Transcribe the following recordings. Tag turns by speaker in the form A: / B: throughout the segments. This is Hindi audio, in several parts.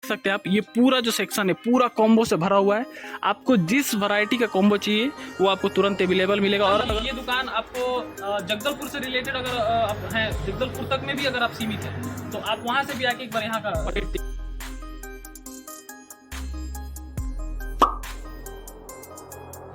A: सकते हैं आप, ये पूरा जो सेक्शन है पूरा कॉम्बो से भरा हुआ है। आपको जिस वैरायटी का कॉम्बो चाहिए वो आपको तुरंत अवेलेबल मिलेगा। और ये दुकान आपको जगदलपुर से रिलेटेड अगर आप हैं, जगदलपुर तक में भी अगर आप सीमित हैं तो आप वहां से भी आके एक बार यहाँ का रेट।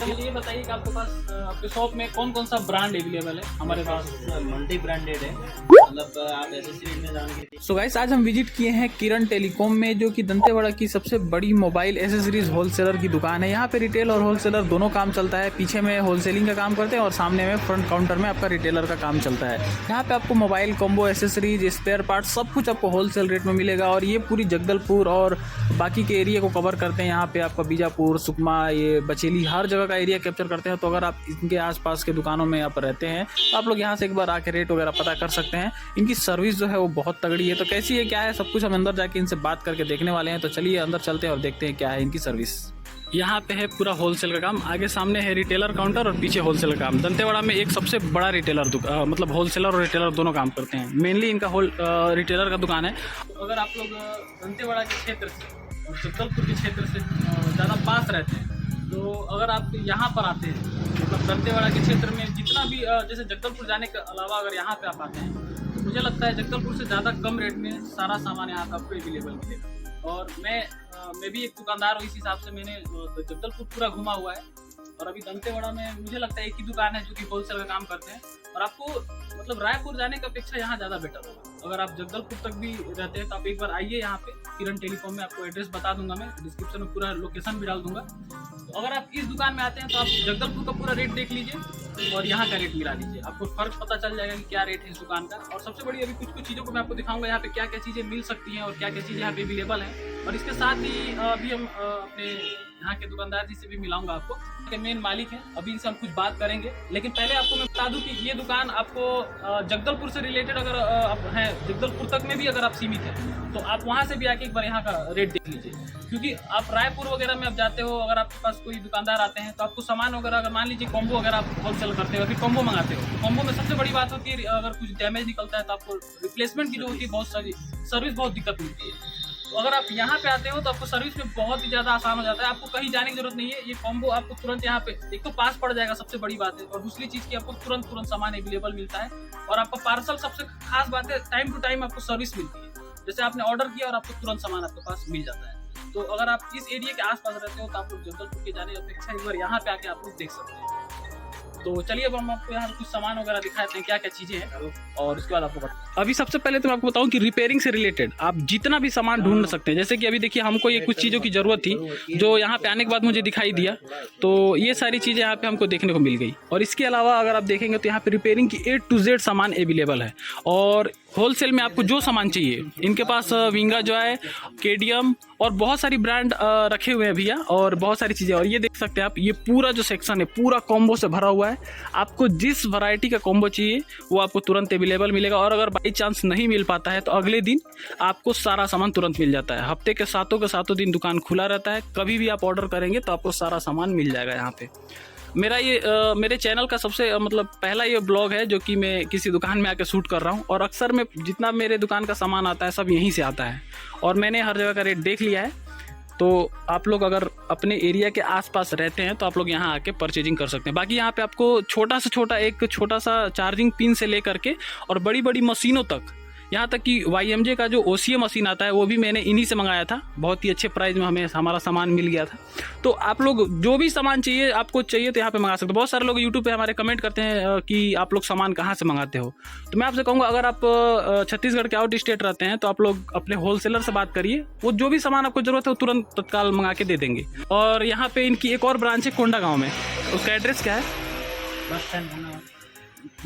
A: ये बताइए कि आपके पास आपके शॉप में कौन कौन सा ब्रांड अवेलेबल है? हमारे पास
B: मल्टी ब्रांडेड है, मतलब आप एसेसरीज में जाएंगे।
A: सो गाइस, आज हम विजिट किए हैं किरण टेलीकॉम में, जो कि दंतेवाड़ा की सबसे बड़ी मोबाइल एसेसरीज होलसेलर की दुकान है। यहाँ पे रिटेल और होलसेलर दोनों काम चलता है। पीछे में होलसेलिंग का काम करते हैं और सामने में फ्रंट काउंटर में आपका रिटेलर का काम चलता है। यहाँ पे आपको mobile combo, accessories, spare part सब कुछ आपको होलसेल रेट में मिलेगा। और ये पूरी जगदलपुर और बाकी के एरिया को कवर करते हैं। यहाँ पे आपका बीजापुर, सुकमा, ये बचेली, हर जगह का एरिया कैप्चर करते हैं। तो अगर आप इनके आसपास के दुकानों में आप रहते हैं तो आप लोग यहाँ से एक बार आके रेट वगैरह पता कर सकते हैं। इनकी सर्विस जो है वो बहुत तगड़ी है। तो कैसी है, क्या है, सब कुछ हम अंदर जाके इनसे बात करके देखने वाले हैं। तो चलिए अंदर चलते हैं और देखते हैं क्या है इनकी सर्विस। यहाँ पे है पूरा होलसेल का काम, आगे सामने है रिटेलर काउंटर और पीछे होलसेल का काम। दंतेवाड़ा में एक सबसे बड़ा रिटेलर मतलब होलसेलर और रिटेलर दोनों काम करते हैं। मेनली इनका रिटेलर का दुकान है। तो अगर आप लोग दंतेवाड़ा के क्षेत्र से और जगदलपुर के क्षेत्र से ज़्यादा पास रहते हैं तो अगर आप यहाँ पर आते हैं, मतलब दंतेवाड़ा के क्षेत्र में जितना भी जैसे जगदलपुर जाने के अलावा अगर यहाँ पे आप आते हैं, मुझे लगता है जगदलपुर से ज़्यादा कम रेट में सारा सामान यहाँ पे आपको अवेलेबल मिलेगा। और मैं भी एक दुकानदार हूँ, इस हिसाब से मैंने जगदलपुर पूरा घुमा हुआ है। और अभी दंतेवाड़ा में मुझे लगता है एक ही दुकान है जो कि होलसेल का काम करते हैं। और आपको मतलब रायपुर जाने की अपेक्षा यहाँ ज़्यादा बेटर होगा। अगर आप जगदलपुर तक भी रहते हैं तो आप एक बार आइए यहाँ पे किरण टेलीकॉम में। आपको एड्रेस बता दूंगा, मैं डिस्क्रिप्शन में पूरा लोकेशन भी डाल दूंगा। तो अगर आप इस दुकान में आते हैं तो आप जगदलपुर का पूरा रेट देख लीजिए और यहाँ का रेट मिला लीजिए। आपको फर्क पता चल जाएगा कि क्या रेट है इस दुकान का। और सबसे बड़ी अभी कुछ चीज़ों को मैं आपको दिखाऊंगा यहाँ पे क्या क्या चीज़ें मिल सकती हैं और क्या क्या चीज़ें यहाँ पे अवेलेबल हैं। और इसके साथ ही अभी हम अपने यहाँ के दुकानदार जी से भी मिलाऊंगा आपको, के मेन मालिक हैं। अभी इनसे हम कुछ बात करेंगे, लेकिन पहले आपको मैं बता दूं कि ये दुकान आपको जगदलपुर से रिलेटेड अगर आप हैं, जगदलपुर तक में भी अगर आप सीमित हैं तो आप वहाँ से भी आके एक बार यहाँ का रेट देख लीजिए। क्योंकि आप रायपुर वगैरह में आप जाते हो, अगर आपके पास कोई दुकानदार आते हैं तो आपको सामान वगैरह, अगर मान लीजिए कॉम्बो अगर आप होलसेल करते हो, फिर कॉम्बो मंगाते हो, कॉम्बो में सबसे बड़ी बात होती है अगर कुछ डैमेज निकलता है तो आपको रिप्लेसमेंट की जो होती है बहुत सारी सर्विस बहुत दिक्कत मिलती है। तो अगर आप यहाँ पे आते हो तो आपको सर्विस में बहुत ही ज़्यादा आसान हो जाता है। आपको कहीं जाने की जरूरत नहीं है। ये कॉम्बो आपको तुरंत यहाँ पे एक तो पास पड़ जाएगा, सबसे बड़ी बात है। और दूसरी चीज़ की आपको तुरंत सामान अवेलेबल मिलता है। और आपका पार्सल, सबसे खास बात है, टाइम टू टाइम आपको सर्विस मिलती है। जैसे आपने ऑर्डर किया और आपको तुरंत सामान आपके पास मिल जाता है। तो अगर आप इस एरिया के आसपास रहते हो तो आप लोग जगदलपुर के जाने की अपेक्षा एक बार यहाँ पे आके आप लोग देख सकते हैं। तो चलिए अब हम आपको यहाँ कुछ सामान वगैरह दिखाते हैं क्या क्या चीज़ें हैं और उसके बाद आपको बता। अभी सबसे पहले तो मैं आपको बताऊं कि रिपेयरिंग से रिलेटेड आप जितना भी सामान ढूंढ सकते हैं। जैसे कि अभी देखिए, हमको ये कुछ चीज़ों की ज़रूरत थी जो यहाँ पे आने के बाद मुझे दिखाई दिया, तो ये सारी चीज़ें यहाँ पे हमको देखने को मिल गई। और इसके अलावा अगर आप देखेंगे तो यहाँ पे रिपेयरिंग की A to Z सामान अवेलेबल है। और होलसेल में आपको जो सामान चाहिए, इनके पास विंगा जो है, KDM और बहुत सारी ब्रांड रखे हुए हैं भैया, और बहुत सारी चीज़ें। और ये देख सकते हैं आप, ये पूरा जो सेक्शन है पूरा कॉम्बो से भरा हुआ है। आपको जिस वैरायटी का कॉम्बो चाहिए वो आपको तुरंत अवेलेबल मिलेगा। और अगर बाई चांस नहीं मिल पाता है तो अगले दिन आपको सारा सामान तुरंत मिल जाता है। हफ्ते के सातों दिन दुकान खुला रहता है। कभी भी आप ऑर्डर करेंगे तो आपको सारा सामान मिल जाएगा यहाँ पे। मेरे चैनल का सबसे मतलब पहला ये ब्लॉग है जो कि मैं किसी दुकान में आके शूट कर रहा हूँ। और अक्सर में जितना मेरे दुकान का सामान आता है सब यहीं से आता है। और मैंने हर जगह का रेट देख लिया है। तो आप लोग अगर अपने एरिया के आसपास रहते हैं तो आप लोग यहाँ आके परचेजिंग कर सकते हैं। बाकी यहाँ पे आपको एक छोटा सा चार्जिंग पिन से लेकर के और बड़ी बड़ी मशीनों तक, यहाँ तक कि YMJ का जो OCA मशीन आता है वो भी मैंने इन्हीं से मंगाया था। बहुत ही अच्छे प्राइस में हमें हमारा सामान मिल गया था। तो आप लोग जो भी सामान चाहिए, आपको चाहिए तो यहाँ पे मंगा सकते हो। बहुत सारे लोग YouTube पे हमारे कमेंट करते हैं कि आप लोग सामान कहाँ से मंगाते हो। तो मैं आपसे कहूँगा, अगर आप छत्तीसगढ़ के आउट स्टेट रहते हैं तो आप लोग अपने होलसेलर से बात करिए। वो जो भी सामान आपको ज़रूरत है वो तुरंत तत्काल मंगा के दे देंगे। और यहाँ पे इनकी एक और ब्रांच है कोंडागांव में। उसका एड्रेस क्या है?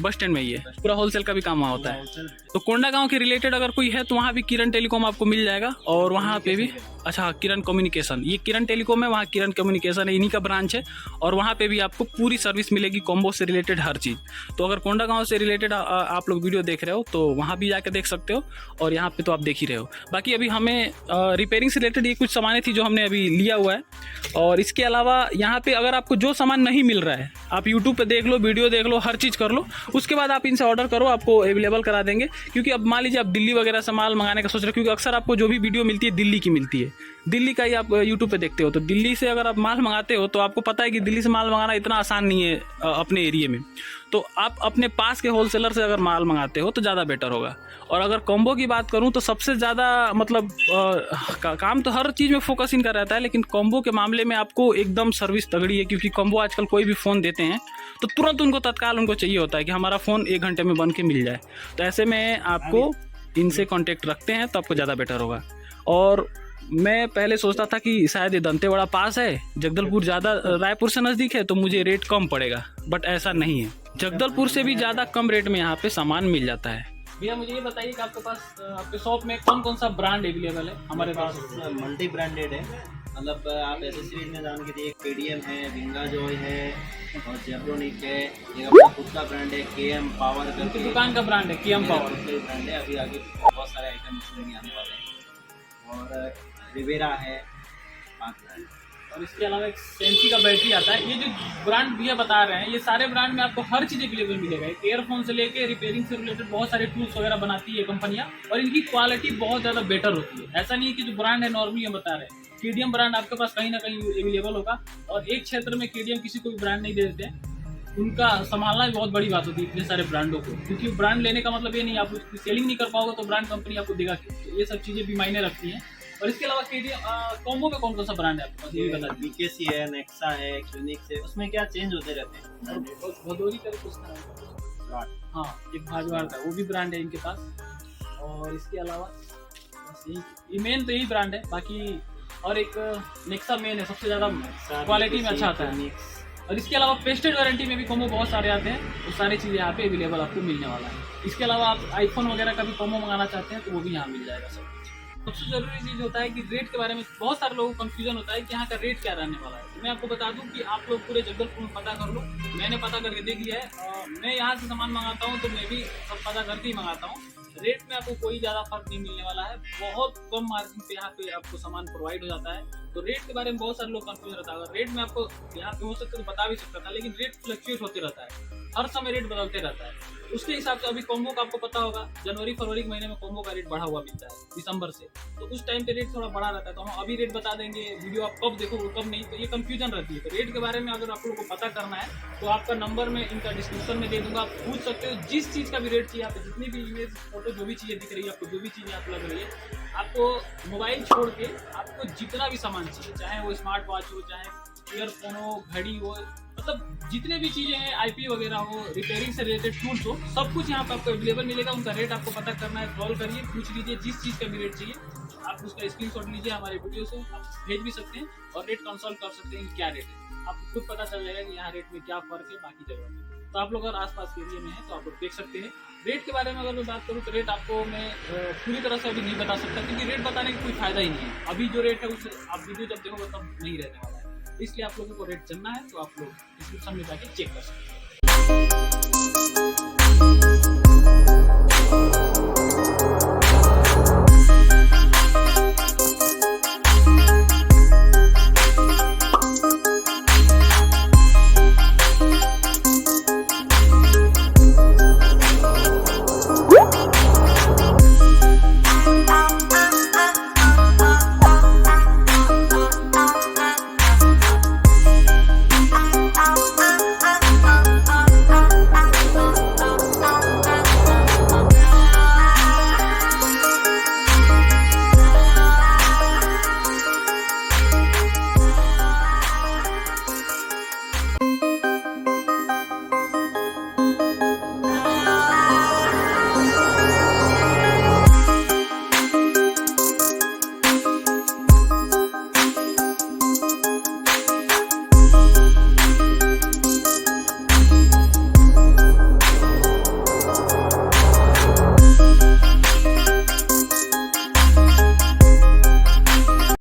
A: बस स्टैंड में ही है। पूरा होलसेल का भी काम वहाँ होता है। तो कोंडागांव के रिलेटेड अगर कोई है तो वहाँ भी किरण टेलीकॉम आपको मिल जाएगा। और वहाँ पे भी अच्छा, किरण कम्युनिकेशन, ये किरण टेलीकॉम है, वहाँ किरण कम्युनिकेशन है, इन्हीं का ब्रांच है। और वहाँ पे भी आपको पूरी सर्विस मिलेगी, कॉम्बो से रिलेटेड हर चीज़। तो अगर कोंडागांव से रिलेटेड आप लोग वीडियो देख रहे हो तो वहाँ भी जाके देख सकते हो। और यहाँ पे तो आप देख ही रहे हो। बाकी अभी हमें रिपेयरिंग से रिलेटेड ये कुछ सामानें थी जो हमने अभी लिया हुआ है। और इसके अलावा यहाँ पे अगर आपको जो सामान नहीं मिल रहा है, आप यूट्यूब पे देख लो, वीडियो देख लो, हर चीज़ कर लो, उसके बाद आप इनसे ऑर्डर करो, आपको अवेलेबल करा देंगे। क्योंकि अब मान लीजिए आप दिल्ली वगैरह से माल मंगाने का सोच रहे हो, क्योंकि अक्सर आपको जो भी वीडियो मिलती है दिल्ली की मिलती है, दिल्ली का ही आप यूट्यूब पे देखते हो। तो दिल्ली से अगर आप माल मंगाते हो तो आपको पता है कि दिल्ली से माल मंगाना इतना आसान नहीं है अपने एरिया में। तो आप अपने पास के होलसेलर से अगर माल मंगाते हो तो ज़्यादा बेटर होगा। और अगर कॉम्बो की बात करूं तो सबसे ज़्यादा मतलब काम तो हर चीज़ में फोकस इनका रहता है, लेकिन कॉम्बो के मामले में आपको एकदम सर्विस तगड़ी है। क्योंकि कॉम्बो आजकल कोई भी फ़ोन देते हैं तो तुरंत उनको तत्काल उनको चाहिए होता है कि हमारा फ़ोन 1 घंटे में बन के मिल जाए। तो ऐसे में आपको इनसे कांटेक्ट रखते हैं तो आपको ज़्यादा बेटर होगा। और मैं पहले सोचता था कि शायद ये दंतेवाड़ा पास है, जगदलपुर ज़्यादा रायपुर से नज़दीक है तो मुझे रेट कम पड़ेगा, बट ऐसा नहीं है। जगदलपुर से भी ज़्यादा कम रेट में यहाँ पे सामान मिल जाता है। भैया मुझे ये बताइए कि आपके पास आपके शॉप में कौन कौन सा ब्रांड अवेलेबल है? हमारे पास
B: मल्टी ब्रांडेड है। मतलब आप एसेसरीज में जान के देखिए, केडीएम है, विंगा जॉय है और जेब्रोनिक है। ये अपना खुद का ब्रांड है केएम पावर करके,
A: दुकान का ब्रांड है केएम पावर
B: ब्रांड है। अभी आगे बहुत सारे आइटम इसमें आने वाले हैं। और रिवेरा है 5 ब्रांड।
A: और इसके अलावा एक सेंसी का बैटरी आता है। ये जो ब्रांड भैया बता रहे हैं ये सारे ब्रांड में आपको हर चीज़ अवेलेबल मिलेगा। एयरफोन से लेके रिपेयरिंग से रिलेटेड बहुत सारे टूल्स वगैरह बनाती है कंपनियां, और इनकी क्वालिटी बहुत ज़्यादा बेटर होती है। ऐसा नहीं है कि जो ब्रांड है नॉर्मली हम बता रहे हैं। केडीएम ब्रांड आपके पास कहीं ना कहीं अवेलेबल होगा, और एक क्षेत्र में केडीएम किसी को भी ब्रांड नहीं दे देते हैं। उनका संभालना भी बहुत बड़ी बात होती है इतने सारे ब्रांडों को, क्योंकि ब्रांड लेने का मतलब ये नहीं आप उसकी सेलिंग नहीं कर पाओगे तो ब्रांड कंपनी आपको देगा। ये सब चीज़ें भी मायने रखती हैं। और इसके अलावा केडीएम कॉम्बो में कौन कौन सा ब्रांड है आपके पास, ये भी बता दीजिए।
B: बीकेसी है, नेक्सा है, क्यूनिक्स है। उसमें क्या चेंज होते रहते हैं।
A: भदोरी का कुछ था, हाँ एक भाजवार का वो भी ब्रांड है इनके पास। और इसके अलावा बस ये मेन तो यही ब्रांड है। बाकी और एक नेक्सा मेन है, सबसे ज़्यादा क्वालिटी में अच्छा आता है। और इसके अलावा पेस्टेड वारंटी में भी कॉम्बो बहुत सारे आते हैं। वो सारी चीज़ें यहाँ पे अवेलेबल आपको मिलने वाला है। इसके अलावा आप आईफोन वगैरह का भी कॉम्बो मंगाना चाहते हैं तो वो भी यहाँ मिल जाएगा सब। सबसे ज़रूरी चीज़ होता है कि रेट के बारे में बहुत सारे लोगों को कन्फ्यूजन होता है कि यहाँ का रेट क्या रहने वाला है। तो मैं आपको बता दूं कि आप लोग पूरे जगदलपुर में पता कर लो। मैंने पता करके देख लिया है। मैं यहाँ से सामान मंगाता हूँ तो मैं भी सब पता करके ही मंगाता हूँ। रेट में आपको कोई ज़्यादा फर्क नहीं मिलने वाला है। बहुत कम मार्जिन पे यहाँ पे आपको सामान प्रोवाइड हो जाता है। तो रेट के बारे में बहुत सारे लोग कंफ्यूज रहता है। रेट में आपको यहाँ पे हो सकता तो बता भी सकता था, लेकिन रेट फ्लक्चुएट होते रहता है, हर समय रेट बदलते रहता है। उसके हिसाब से अभी कॉम्बो का आपको पता होगा जनवरी फरवरी के महीने में कॉम्बो का रेट बढ़ा हुआ मिलता है दिसंबर से, तो उस टाइम पे रेट थोड़ा बढ़ा रहता है। तो हम अभी रेट बता देंगे, वीडियो आप कब देखोगे कब नहीं, तो ये कंफ्यूजन रहती है। तो रेट के बारे में अगर आप लोगों को पता करना है तो आपका नंबर में इनका डिस्क्रिप्शन में दे दूंगा, आप पूछ सकते हो। जिस चीज़ का भी रेट चाहिए, आपको जितनी भी इमेज फोटो जो भी चीज़ें दिख रही है, आपको जो भी चीज़ें आप लग रही है, आपको मोबाइल छोड़ के आपको जितना भी सामान चाहिए, चाहे वो स्मार्ट वॉच हो, चाहे ईयरफोन हो, घड़ी हो, मतलब जितने भी चीज़ें हैं, आईपी वगैरह हो, रिपेयरिंग से रिलेटेड टूल्स हो, सब कुछ यहाँ पे आपको अवेलेबल मिलेगा। उनका रेट आपको पता करना है, कॉल करिए, पूछ लीजिए जिस चीज़ का भी रेट चाहिए। आप उसका स्क्रीनशॉट लीजिए हमारे वीडियो से, आप भेज भी सकते हैं और रेट कंसल्ट कर सकते हैं कि क्या रेट है। आपको खुद पता चल जाएगा कि यहाँ रेट में क्या फ़र्क है बाकी जगह में। तो आप लोग अगर आसपास के एरिया में हैं तो आप लोग देख सकते हैं। रेट के बारे में अगर मैं बात करूँ तो रेट आपको मैं पूरी तरह से अभी नहीं बता सकता, क्योंकि रेट बताने का कोई फ़ायदा ही नहीं है। अभी जो रेट है उससे आप वीडियो जब देखोगे तब नहीं रहने वाला है। इसलिए आप लोगों को रेट जानना है तो आप लोग डिस्क्रिप्शन में जाके चेक कर सकते हैं।